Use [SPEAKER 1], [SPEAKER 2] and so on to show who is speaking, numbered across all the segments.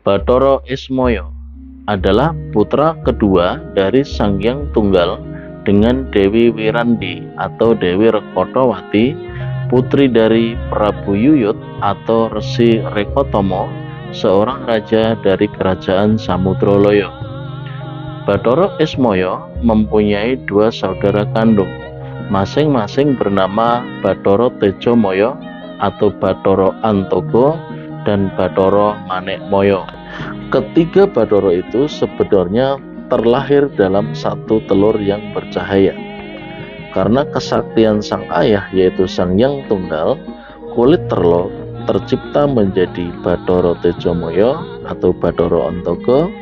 [SPEAKER 1] Bathara Ismaya adalah putra kedua dari Sang Hyang Tunggal dengan Dewi Wirandi atau Dewi Rekotawati, putri dari Prabu Yuyut atau Resi Rekotomo, seorang raja dari kerajaan Samudralaya. Bathara Ismaya mempunyai dua saudara kandung, masing-masing bernama Bathara Tejamaya atau Bathara Antogo dan Bathara Manekmaya. Ketiga Bathara itu sebenarnya terlahir dalam satu telur yang bercahaya. Karena kesaktian sang ayah yaitu Sang Hyang Tunggal, kulit telur tercipta menjadi Bathara Tejamaya atau Bathara Antogo,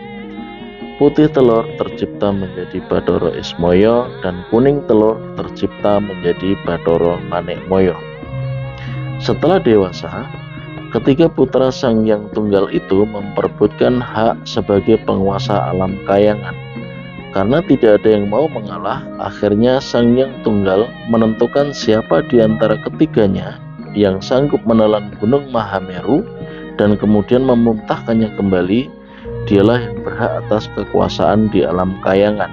[SPEAKER 1] putih telur tercipta menjadi Bathara Ismaya, dan kuning telur tercipta menjadi Bathara Manekmaya. Setelah dewasa, ketiga putra Sang Hyang Tunggal itu memperebutkan hak sebagai penguasa alam Kayangan. Karena tidak ada yang mau mengalah, akhirnya Sang Hyang Tunggal menentukan siapa di antara ketiganya yang sanggup menelan Gunung Mahameru dan kemudian memuntahkannya kembali. Dialah yang berhak atas kekuasaan di alam Kayangan.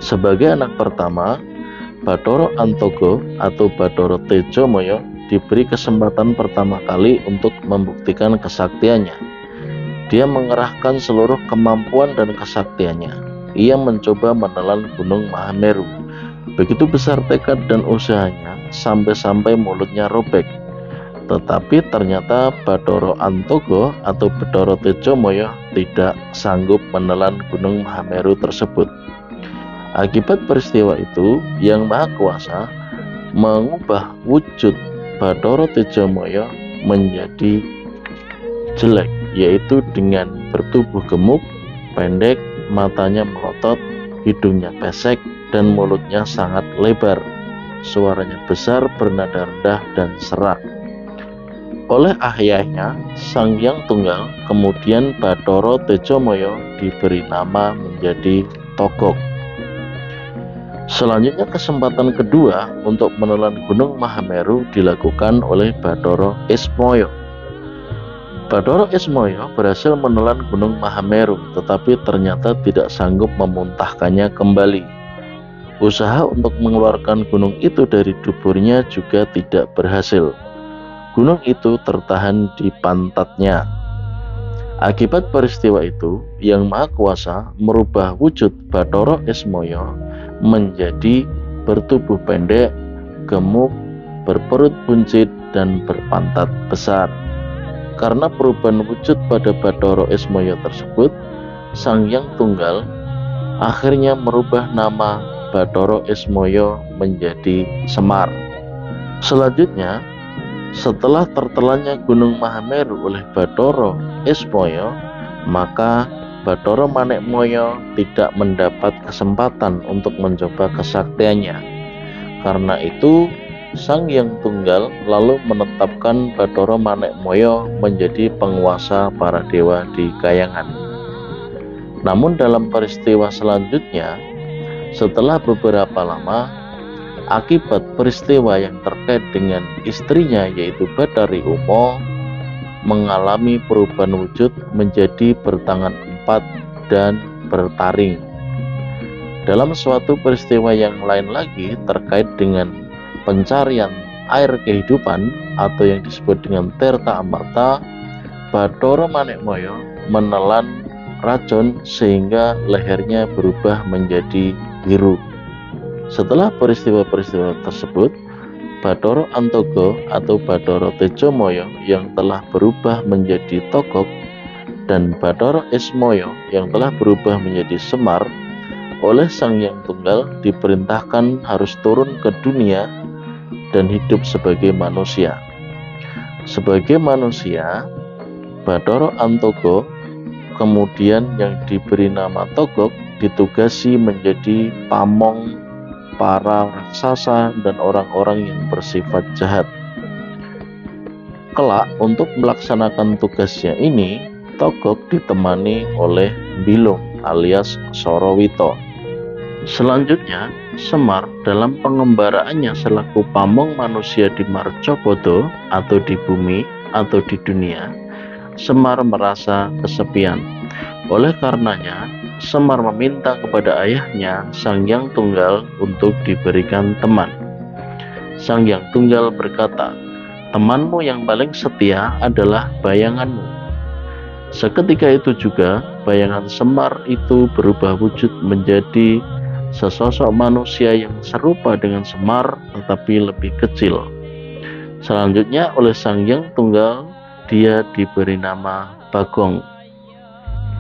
[SPEAKER 1] Sebagai anak pertama, Bathara Antogo atau Bathara Tejamaya diberi kesempatan pertama kali untuk membuktikan kesaktiannya. Dia mengerahkan seluruh kemampuan dan kesaktiannya. Ia mencoba menelan Gunung Mahameru. Begitu besar tekad dan usahanya sampai-sampai mulutnya robek. Tetapi ternyata Bathara Antogo atau Bathara Tejamaya tidak sanggup menelan Gunung Mahameru tersebut. Akibat peristiwa itu, Yang Maha Kuasa mengubah wujud Bathara Tejamaya menjadi jelek, yaitu dengan bertubuh gemuk, pendek, matanya melotot, hidungnya pesek, dan mulutnya sangat lebar. Suaranya besar, bernada rendah, dan serak. Oleh ayahnya, Sang Hyang Tunggal, kemudian Bathara Tejamaya diberi nama menjadi Togog. Selanjutnya kesempatan kedua untuk menelan Gunung Mahameru dilakukan oleh Bathara Ismaya. Bathara Ismaya berhasil menelan Gunung Mahameru, tetapi ternyata tidak sanggup memuntahkannya kembali. Usaha untuk mengeluarkan gunung itu dari duburnya juga tidak berhasil. Gunung itu tertahan di pantatnya. Akibat peristiwa itu, Yang Maha Kuasa merubah wujud Bathara Ismaya menjadi bertubuh pendek, gemuk, berperut buncit, dan berpantat besar. Karena perubahan wujud pada Bathara Ismaya tersebut, Sang Hyang Tunggal akhirnya merubah nama Bathara Ismaya menjadi Semar. Selanjutnya, setelah tertelannya Gunung Mahameru oleh Bathara Ismaya, maka Bathara Manekmaya tidak mendapat kesempatan untuk mencoba kesaktiannya. Karena itu, Sang Hyang Tunggal lalu menetapkan Bathara Manekmaya menjadi penguasa para dewa di Kayangan. Namun dalam peristiwa selanjutnya, setelah beberapa lama, akibat peristiwa yang terkait dengan istrinya yaitu Bathari Uma mengalami perubahan wujud menjadi bertangan empat dan bertaring. Dalam suatu peristiwa yang lain lagi terkait dengan pencarian air kehidupan atau yang disebut dengan Tirta Amarta, Bathara Manekmaya menelan racun sehingga lehernya berubah menjadi biru. Setelah peristiwa-peristiwa tersebut, Bathara Antogo atau Bathara Tejamaya yang telah berubah menjadi Togog dan Bathara Ismaya yang telah berubah menjadi Semar oleh Sang Hyang Tunggal diperintahkan harus turun ke dunia dan hidup sebagai manusia. Sebagai manusia, Bathara Antogo kemudian yang diberi nama Togog ditugasi menjadi pamong para raksasa dan orang-orang yang bersifat jahat. Kelak untuk melaksanakan tugasnya ini, Togog ditemani oleh Bilung alias Sorowito. Selanjutnya, Semar dalam pengembaraannya selaku pamong manusia di Marcapada atau di bumi atau di dunia Semar merasa kesepian. Oleh karenanya, Semar meminta kepada ayahnya, Sang Hyang Tunggal, untuk diberikan teman. Sang Hyang Tunggal berkata, "Temanmu yang paling setia adalah bayanganmu." Seketika itu juga, bayangan Semar itu berubah wujud menjadi sesosok manusia yang serupa dengan Semar tetapi lebih kecil. Selanjutnya oleh Sang Hyang Tunggal, dia diberi nama Bagong.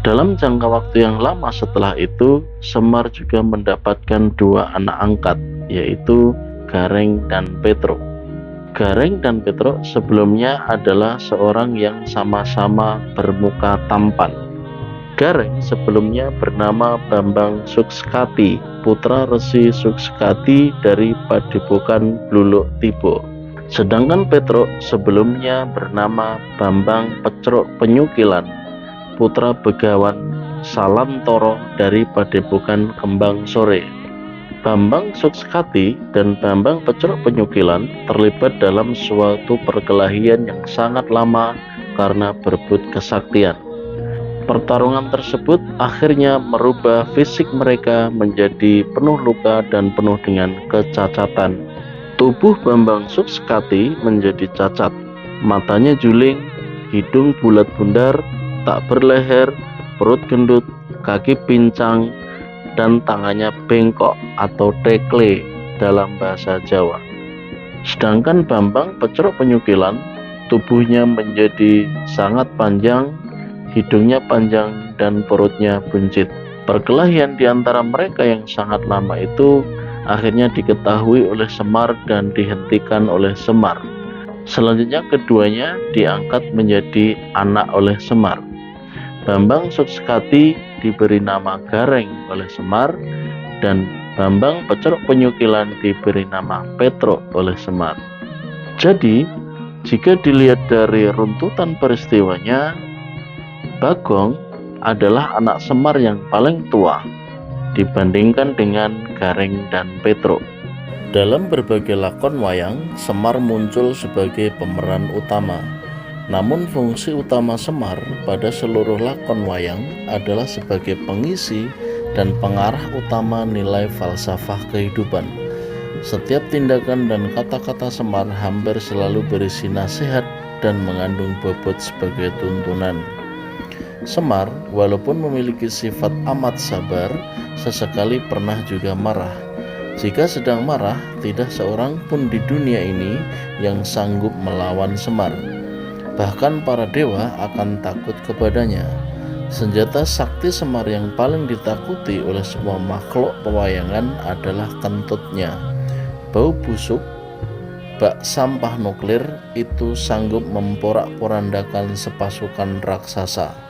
[SPEAKER 1] Dalam jangka waktu yang lama setelah itu, Semar juga mendapatkan dua anak angkat, yaitu Gareng dan Petro. Gareng dan Petro sebelumnya adalah seorang yang sama-sama bermuka tampan. Gareng sebelumnya bernama Bambang Sukskati, putra Resi Sukskati dari Padepokan Bluluk Tibo. Sedangkan Petro sebelumnya bernama Bambang Pecruk Penyukilan, putra Begawan Salantoro dari Padepokan Kembang Sore. Bambang Sukskati dan Bambang Pecruk Penyukilan terlibat dalam suatu perkelahian yang sangat lama karena berebut kesaktian. Pertarungan tersebut akhirnya merubah fisik mereka menjadi penuh luka dan penuh dengan kecacatan. Tubuh Bambang Sukskati menjadi cacat, matanya juling, hidung bulat bundar, tak berleher, perut gendut, kaki pincang, dan tangannya bengkok atau tekle dalam bahasa Jawa. Sedangkan Bambang Pecruk Penyukilan, tubuhnya menjadi sangat panjang, hidungnya panjang, dan perutnya buncit. Perkelahian di antara mereka yang sangat lama itu akhirnya diketahui oleh Semar dan dihentikan oleh Semar. Selanjutnya keduanya diangkat menjadi anak oleh Semar. Bambang Sukskati diberi nama Gareng oleh Semar dan Bambang Pecruk Penyukilan diberi nama Petro oleh Semar. Jadi, jika dilihat dari runtutan peristiwanya, Bagong adalah anak Semar yang paling tua dibandingkan dengan Gareng dan Petro. Dalam berbagai lakon wayang, Semar muncul sebagai pemeran utama. Namun fungsi utama Semar pada seluruh lakon wayang adalah sebagai pengisi dan pengarah utama nilai falsafah kehidupan. Setiap tindakan dan kata-kata Semar hampir selalu berisi nasihat dan mengandung bobot sebagai tuntunan. Semar, walaupun memiliki sifat amat sabar, sesekali pernah juga marah. Jika sedang marah, tidak seorang pun di dunia ini yang sanggup melawan Semar. Bahkan para dewa akan takut kepadanya. Senjata sakti Semar yang paling ditakuti oleh semua makhluk pewayangan adalah kentutnya. Bau busuk, bak sampah nuklir itu sanggup memporak-porandakan sepasukan raksasa.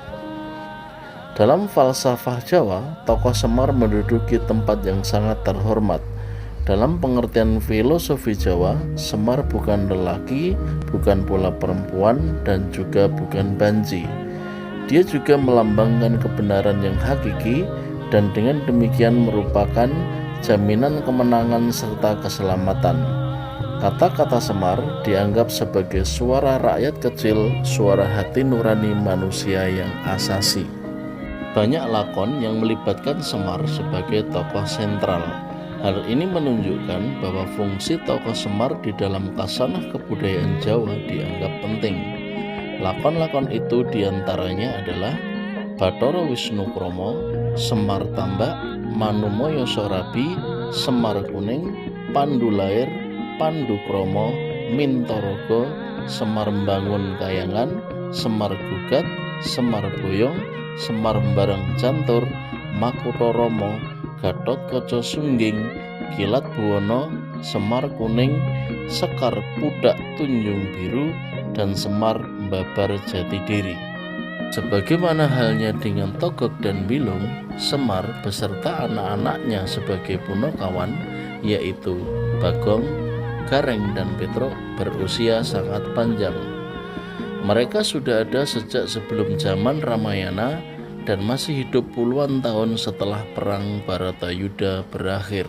[SPEAKER 1] Dalam falsafah Jawa, tokoh Semar menduduki tempat yang sangat terhormat. Dalam pengertian filosofi Jawa, Semar bukan lelaki, bukan pula perempuan, dan juga bukan banji. Dia juga melambangkan kebenaran yang hakiki dan dengan demikian merupakan jaminan kemenangan serta keselamatan. Kata-kata Semar dianggap sebagai suara rakyat kecil, suara hati nurani manusia yang asasi. Banyak lakon yang melibatkan Semar sebagai tokoh sentral. Hal ini menunjukkan bahwa fungsi tokoh Semar di dalam khasanah kebudayaan Jawa dianggap penting. Lakon-lakon itu diantaranya adalah Bathara Wisnu Kromo, Semar Tambak, Manumoyo Sorabi, Semar Kuning, Pandu Lair, Pandu Kromo, Mintorogo, Semar Mbangun Kayangan, Semar Gugat, Semar Boyong, Semar Bareng Jantur, Makutha Rama, Gatot Kaca Sungging, Kilat Buwana, Semar Kuning, Sekar Pudak Tunjung Biru, dan Semar Mbabar Jati Diri. Sebagaimana halnya dengan Togog dan Bilung, Semar beserta anak-anaknya sebagai punakawan, yaitu Bagong, Gareng, dan Petro, berusia sangat panjang. Mereka sudah ada sejak sebelum zaman Ramayana dan masih hidup puluhan tahun setelah perang Baratayuda berakhir.